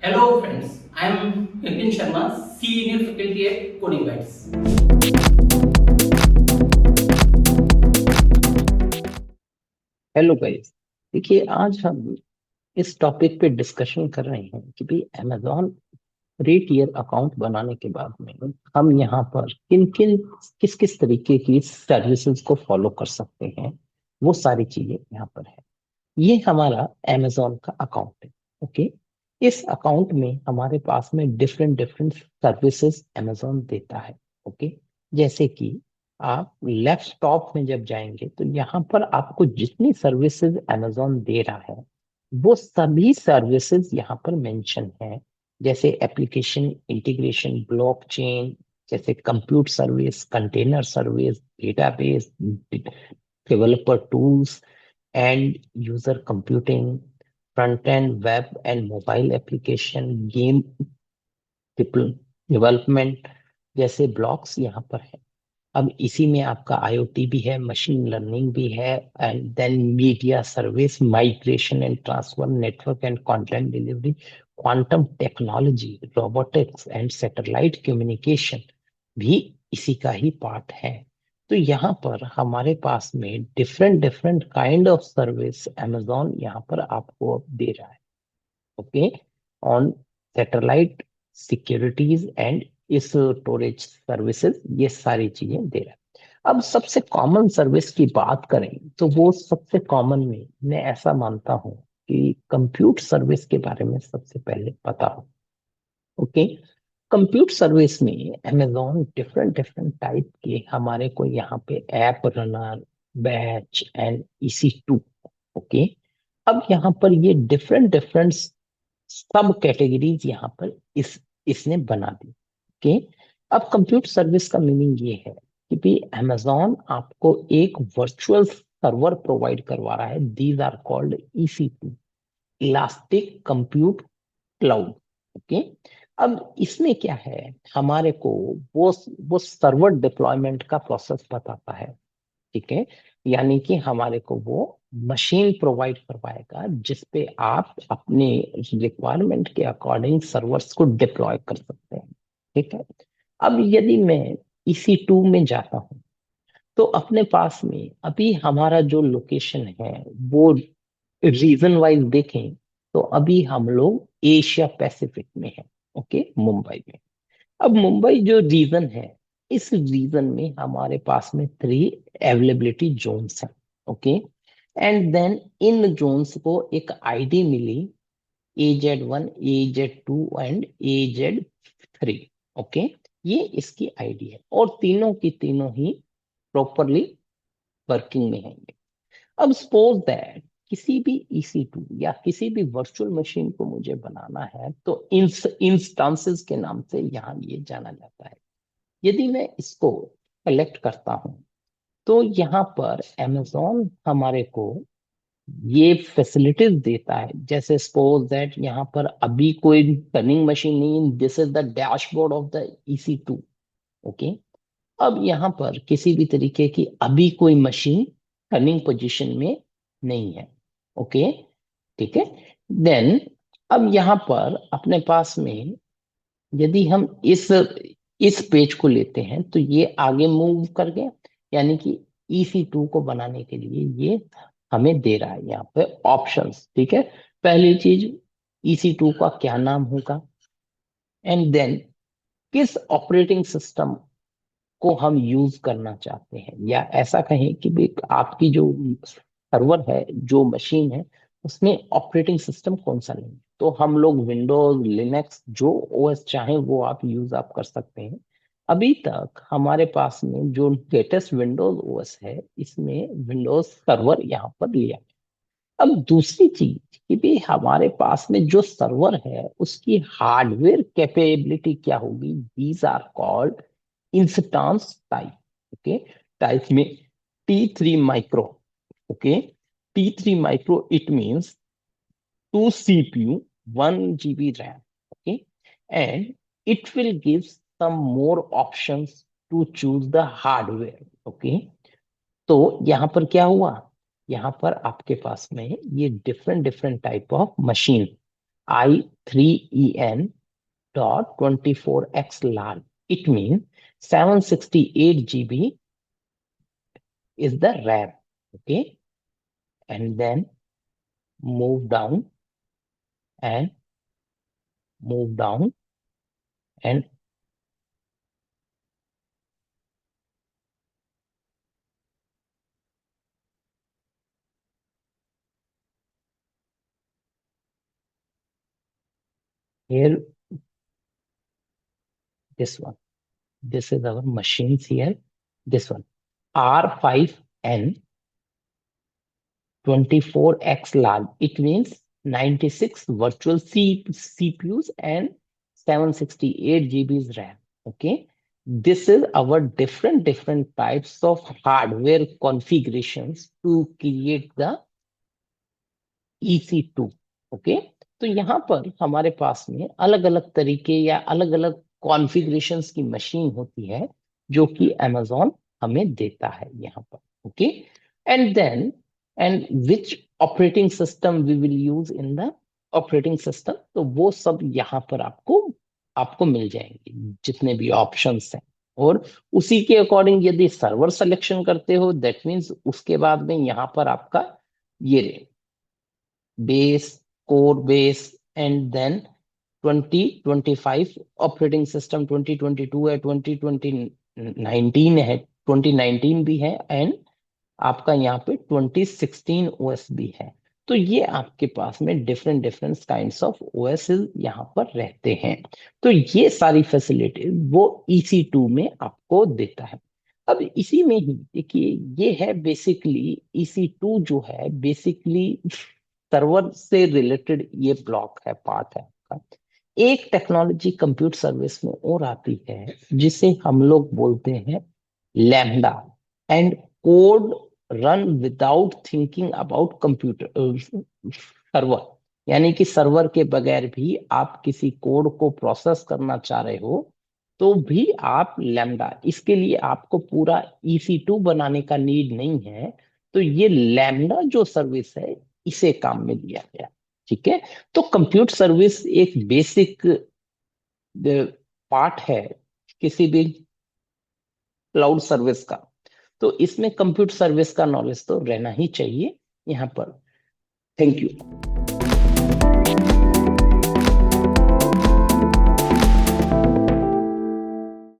Hello friends, I am Nitin Sharma, Senior Faculty at Coding Bytes. Hello guys. देखिए, आज हम इस topic पे डिस्कशन कर रहे हैं कि भाई अमेजॉन फ्री टियर अकाउंट बनाने के बाद में हम यहाँ पर किन किन किस किस तरीके की सर्विसेज को फॉलो कर सकते हैं। वो सारी चीजें यहाँ पर है। ये हमारा अमेजॉन का अकाउंट है। ओके। इस अकाउंट में हमारे पास में डिफरेंट डिफरेंट सर्विसेज अमेजॉन देता है। ओके। जैसे कि आप लेफ्ट टॉप में जब जाएंगे तो यहाँ पर आपको जितनी सर्विसेज अमेजॉन दे रहा है वो सभी सर्विसेज यहाँ पर मेंशन है। जैसे एप्लीकेशन इंटीग्रेशन, ब्लॉकचेन, जैसे compute service, container service, database, developer tools and user computing, front end web and mobile application, game development जैसे ब्लॉक्स यहाँ पर है। अब इसी में आपका आईओटी भी है, मशीन लर्निंग भी है, and then media service, migration and transfer, network and content delivery, quantum technology, robotics and satellite communication भी इसी का ही पार्ट है। तो यहाँ पर हमारे पास में different different kind of service Amazon यहाँ पर आपको दे रहा है। Okay. On satellite securities and इस स्टोरेज सर्विसेज, ये सारी चीजें दे रहा है। अब सबसे कॉमन सर्विस की बात करें तो वो सबसे कॉमन में मैं ऐसा मानता हूं कि कंप्यूट सर्विस के बारे में सबसे पहले पता हो। ओके। कंप्यूट सर्विस में अमेजोन डिफरेंट डिफरेंट टाइप के हमारे को यहाँ पे app runner, batch and EC2। Okay. अब यहाँ पर ये डिफरेंट डिफरेंट सब कैटेगरीज यहाँ पर इसने बना दी। ओके। अब कंप्यूट सर्विस का मीनिंग ये है कि भी अमेजोन आपको एक वर्चुअल सर्वर प्रोवाइड करवा रहा है। These are called EC2, elastic compute cloud. Okay. अब इसमें क्या है, हमारे को वो सर्वर डिप्लॉयमेंट का प्रोसेस बताता है। ठीक है। यानी कि हमारे को वो मशीन प्रोवाइड करवाएगा जिसपे आप अपने रिक्वायरमेंट के अकॉर्डिंग सर्वर्स को डिप्लॉय कर सकते हैं। ठीक है। अब यदि मैं EC2 में जाता हूँ तो अपने पास में अभी हमारा जो लोकेशन है वो रीजन वाइज देखें तो अभी हम लोग एशिया पैसिफिक में है। ओके, मुंबई में। अब मुंबई जो रीजन है, इस रीजन में हमारे पास में 3 अवेलेबिलिटी जोन्स हैं। ओके। एंड देन इन जोन्स को एक ID milli, AZ1, AZ2 and AZ3। Okay. ये इसकी आईडी है और तीनों की तीनों ही प्रॉपरली वर्किंग में है। अब सपोज दैट किसी भी EC2 या किसी भी वर्चुअल मशीन को मुझे बनाना है तो इंस्टांसेस के नाम से यहाँ ये जाना जाता है। यदि मैं इसको सेलेक्ट करता हूं तो यहाँ पर अमेजोन हमारे को ये फैसिलिटीज देता है। जैसे सपोज दैट यहाँ पर अभी कोई टर्निंग मशीन नहीं, this is the dashboard of the EC2। Okay. अब यहाँ पर किसी भी तरीके की अभी कोई मशीन टर्निंग पोजीशन में नहीं है। ओके। ठीक है। देन अब यहाँ पर अपने पास में यदि हम इस पेज को लेते हैं तो ये आगे मूव कर गया। यानी कि EC2 को बनाने के लिए ये हमें दे रहा है यहाँ पे ऑप्शंस। ठीक है। पहली चीज, EC2 का क्या नाम होगा, एंड देन किस ऑपरेटिंग सिस्टम को हम यूज करना चाहते हैं, या ऐसा कहें कि भी आपकी जो सर्वर है, जो मशीन है, उसमें ऑपरेटिंग सिस्टम कौन सा नहीं है। तो हम लोग विंडोज, लिनक्स, जो OS चाहे वो आप यूज आप कर सकते हैं। अभी तक हमारे पास में जो लेटेस्ट विंडोज OS है, इसमें विंडोज सर्वर यहाँ पर लिया। अब दूसरी चीज कि भी हमारे पास में जो सर्वर है उसकी हार्डवेयर कैपेबिलिटी क्या होगी, these are called instance type. Okay. Type में T3 micro. Okay. T3 micro it means 2 CPU, 1 GB RAM। Okay. And it will give some more options to choose the hardware. Okay. तो यहाँ पर क्या हुआ, यहाँ पर आपके पास में ये different different type of machine i3en.24x large. It means 768 GB is the RAM. Okay, and then move down and move down and here this one. This is our machines here. This one R5N 24x large. It means 96 virtual CPUs and 768 GBs RAM. Okay. This is our different types of hardware configurations to create the EC2. Okay, तो यहाँ पर हमारे पास में अलग अलग तरीके या अलग अलग कॉन्फ़िगरेशंस की मशीन होती है जो कि Amazon हमें देता है यहाँ पर. Okay, and then and which operating system we will use in the operating system, तो वो सब यहाँ पर आपको आपको मिल जाएंगे जितने भी ऑप्शंस हैं. और उसी के अकॉर्डिंग यदि सर्वर सिलेक्शन करते हो दैट मीन्स उसके बाद में यहाँ पर आपका ये रहे base, core base, and then 2025 operating system, 2022 है, 2019 है, 2019 भी है, एंड आपका यहाँ पे 2016 ओएस भी है. तो ये आपके पास में डिफरेंट काइंड्स ऑफ ओएस यहाँ पर रहते हैं. तो ये सारी फैसिलिटी वो EC2 में आपको देता है. अब इसी में ही देखिए ये है बेसिकली EC2 जो है बेसिकली सर्वर से रिलेटेड ये ब्लॉक है, पार्ट है आपका. एक टेक्नोलॉजी कंप्यूटर सर्विस में और आती है जिसे हम लोग बोलते हैं lambda, and code run without thinking about computer server. यानी कि सर्वर के बगैर भी आप किसी कोड को प्रोसेस करना चाह रहे हो तो भी आप लैम्डा, इसके लिए आपको पूरा EC2 बनाने का नीड नहीं है. तो ये लैम्डा जो सर्विस है इसे काम में लिया गया. ठीक है, तो कंप्यूट सर्विस एक बेसिक पार्ट है किसी भी क्लाउड सर्विस का. तो इसमें कंप्यूट सर्विस का नॉलेज तो रहना ही चाहिए यहाँ पर. Thank you.